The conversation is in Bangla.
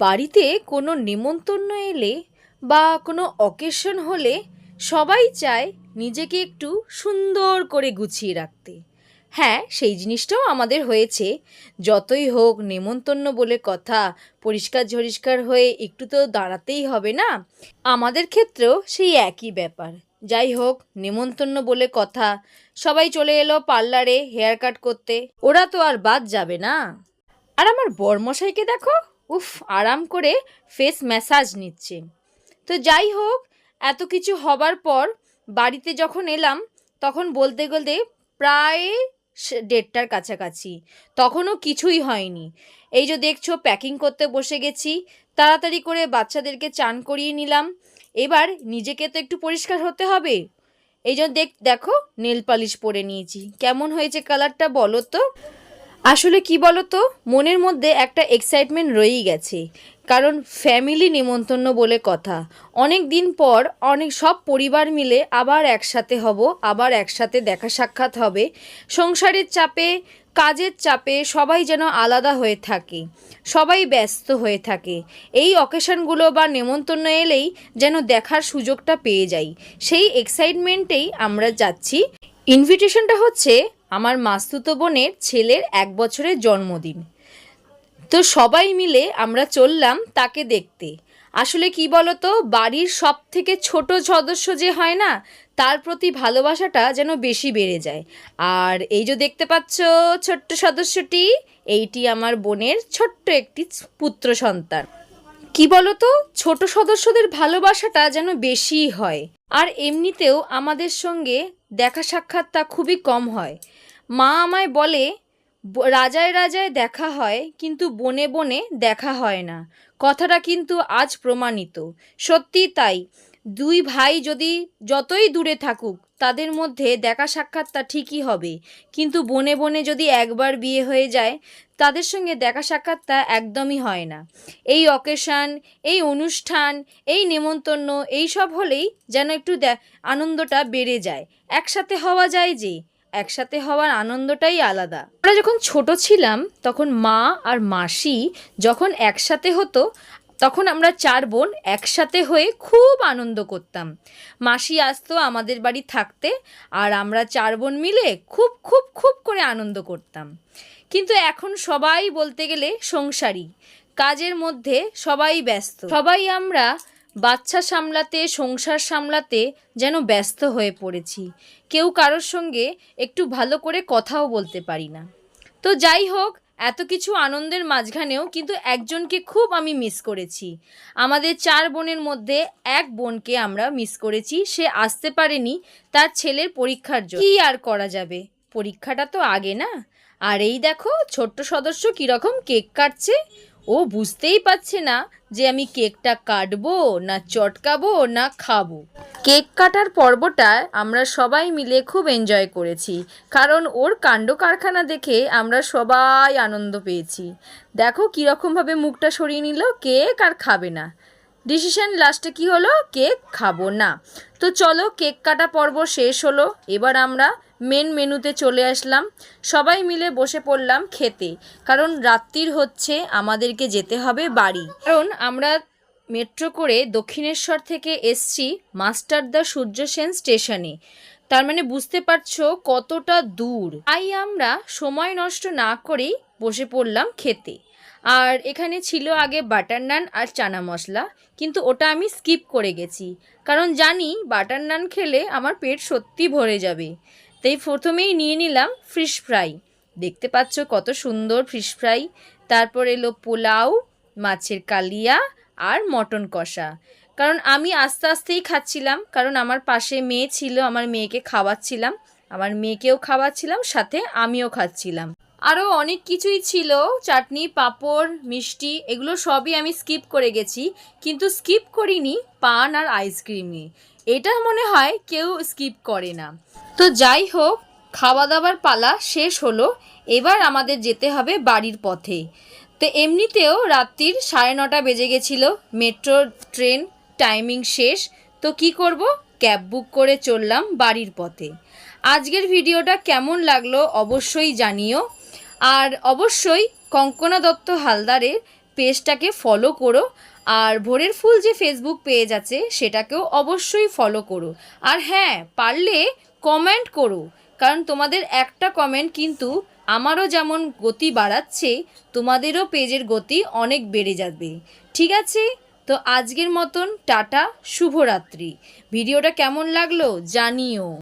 বাড়িতে কোনো নেমন্তন্ন এলে বা কোনো অকেশন হলে সবাই চায় নিজেকে একটু সুন্দর করে গুছিয়ে রাখতে। হ্যাঁ, সেই জিনিসটাও আমাদের হয়েছে। যতই হোক নেমন্তন্ন বলে কথা, পরিষ্কার ঝরিষ্কার হয়ে একটু তো দাঁড়াতেই হবে না? আমাদের ক্ষেত্রেও সেই একই ব্যাপার। যাই হোক, নেমন্তন্ন বলে কথা, সবাই চলে এলো পার্লারে হেয়ার কাট করতে, ওরা তো আর বাদ যাবে না। আর আমার বরমশাইকে দেখো, উফ, আরাম করে ফেস ম্যাসাজ নিচ্ছে। তো যাই হোক, এত কিছু হবার পর বাড়িতে যখন এলাম তখন বলতে বলতে প্রায় 1:30টার কাছাকাছি, তখনও কিছুই হয়নি। এই যে দেখছো, প্যাকিং করতে বসে গেছি, তাড়াতাড়ি করে বাচ্চাদেরকে চান করিয়ে নিলাম। এবার নিজেকে তো একটু পরিষ্কার হতে হবে। এই জন্য দেখো, নেল পালিশ পরে নিয়েছি। কেমন হয়েছে কালারটা বলো তো? আসলে কি বলো তো, মনের মধ্যে একটা এক্সাইটমেন্ট রয়েই গেছে, কারণ ফ্যামিলি নেমন্তন্ন বলে কথা। অনেক দিন পর সব পরিবার মিলে আবার একসাথে হব, আবার একসাথে দেখা সাক্ষাৎ হবে। সংসারের চাপে, কাজের চাপে সবাই যেন আলাদা হয়ে থাকে, সবাই ব্যস্ত হয়ে থাকে। এই অকেশনগুলো বা নেমন্তন্ন এলেই যেন দেখার সুযোগটা পেয়ে যাই, সেই এক্সাইটমেন্টেই আমরা যাচ্ছি। ইনভিটেশনটা হচ্ছে আমার মাস্তুতো বোনের ছেলের 1 বছরের জন্মদিন। তো সবাই মিলে আমরা চললাম তাকে দেখতে। আসলে কি বলতো, বাড়ির সব থেকে ছোট সদস্য যে হয় না, তার প্রতি ভালোবাসাটা যেন বেশি বেড়ে যায়। আর এই যে দেখতে পাচ্ছ ছোট্ট সদস্যটি, এইটি আমার বোনের ছোট্ট একটি পুত্র সন্তান। কি বলতো, ছোট সদস্যদের ভালোবাসাটা যেন বেশিই হয়। আর এমনিতেও আমাদের সঙ্গে দেখা সাক্ষাৎটা খুবই কম হয়। মা আমায় বলে, রাজায় রাজায় দেখা হয় কিন্তু বনে বনে দেখা হয় না। কথাটা কিন্তু আজ প্রমাণিত। সত্যি তাই। দুই ভাই যদি যতই দূরে থাকুক, তাদের মধ্যে দেখা সাক্ষাৎটা ঠিকই হবে, কিন্তু বনে বনে যদি একবার বিয়ে হয়ে যায়, তাদের সঙ্গে দেখা সাক্ষাৎটা একদমই হয় না। এই অকেশন, এই অনুষ্ঠান, এই নেমন্তন্ন, এই সব হলেই যেন একটু আনন্দটা বেড়ে যায়। একসাথে হওয়া যায় যে, একসাথে হওয়ার আনন্দটাই আলাদা। আমরা যখন ছোট ছিলাম তখন মা আর মাসি যখন একসাথে হতো, তখন আমরা 4 বোন একসাথে হয়ে খুব আনন্দ করতাম। মাসি আসতো আমাদের বাড়ি থাকতে, আর আমরা 4 বোন মিলে খুব খুব খুব করে আনন্দ করতাম। কিন্তু এখন সবাই বলতে গেলে সংসারী, কাজের মধ্যে সবাই ব্যস্ত। সবাই আমরা বাচ্চা সামলাতে, সংসার সামলাতে যেন ব্যস্ত হয়ে পড়েছি। কেউ কারোর সঙ্গে একটু ভালো করে কথাও বলতে পারি না। তো যাই হোক, এত কিছু আনন্দের মাঝখানেও কিন্তু একজনকে খুব আমি মিস করেছি। আমাদের 4 বোনের মধ্যে এক বোনকে আমরা মিস করেছি। সে আসতে পারেনি তার ছেলের পরীক্ষার জন্য। কি আর করা যাবে, পরীক্ষাটা তো আগে না। আর এই দেখো, ছোট্ট সদস্য কীরকম কেক কাটছে। ও বুঝতেই পারছে না যে আমি কেকটা কাটবো না চটকাবো না খাবো। কেক কাটার পর্বটা আমরা সবাই মিলে খুব এনজয় করেছি, কারণ ওর কাণ্ড কারখানা দেখে আমরা সবাই আনন্দ পেয়েছি। দেখো কীরকমভাবে মুখটা সরিয়ে নিল, কেক আর খাবে না। ডিসিশন লাস্টে কি হলো, কেক খাবো না। তো চলো, কেক কাটা পর্ব শেষ হলো, এবার আমরা মেন মেনুতে চলে আসলাম। সবাই মিলে বসে পড়লাম খেতে, কারণ রাত্রির হচ্ছে, আমাদেরকে যেতে হবে বাড়ি। কারণ আমরা মেট্রো করে দক্ষিণেশ্বর থেকে এসছি মাস্টারদা সূর্য সেন স্টেশনে। তার মানে বুঝতে পারছো কতটা দূর। তাই আমরা সময় নষ্ট না করেই বসে পড়লাম খেতে। আর এখানে ছিল আগে বাটার নান আর চানা মশলা, কিন্তু ওটা আমি স্কিপ করে গেছি, কারণ জানি বাটার নান খেলে আমার পেট সত্যি ভরে যাবে। তাই প্রথমেই নিয়ে নিলাম ফিশ ফ্রাই। দেখতে পাচ্ছ কত সুন্দর ফিশ ফ্রাই। তারপর এলো পোলাও, মাছের কালিয়া আর মটন কষা। কারণ আমি আস্তে আস্তেই খাচ্ছিলাম, কারণ আমার পাশে মেয়ে ছিল, আমার মেয়েকে খাওয়াচ্ছিলাম, আমার মেয়েকেও খাওয়াচ্ছিলাম, সাথে আমিও খাচ্ছিলাম। আরও অনেক কিছুই ছিল, চাটনি, পাঁপড়, মিষ্টি, এগুলো সবই আমি স্কিপ করে গেছি, কিন্তু স্কিপ করিনি পান আর আইসক্রিমে। এটা মনে হয় কেউ স্কিপ করে না। তো যাই হোক, খাওয়া দাওয়ার পালা শেষ হলো, এবার আমাদের যেতে হবে বাড়ির পথে। তো এমনিতেও রাত্রির 9:30 বেজে গেছিলো, মেট্রো ট্রেন টাইমিং শেষ। তো কি করব, ক্যাব বুক করে চললাম বাড়ির পথে। আজকের ভিডিওটা কেমন লাগলো অবশ্যই জানিও। আর অবশ্যই কঙ্কনা দত্ত হালদারের পেজটাকে ফলো করো। আর ভোরের ফুল যে ফেসবুক পেজ আছে সেটাকেও অবশ্যই ফলো করো। আর হ্যাঁ, পারলে কমেন্ট করো, কারণ তোমাদের একটা কমেন্ট কিন্তু আমারও যেমন গতি বাড়াচ্ছে, তোমাদেরও পেজের গতি অনেক বেড়ে যাবে। ঠিক আছে, তো আজকের মতন টাটা, শুভরাত্রি। ভিডিওটা কেমন লাগলো জানিও।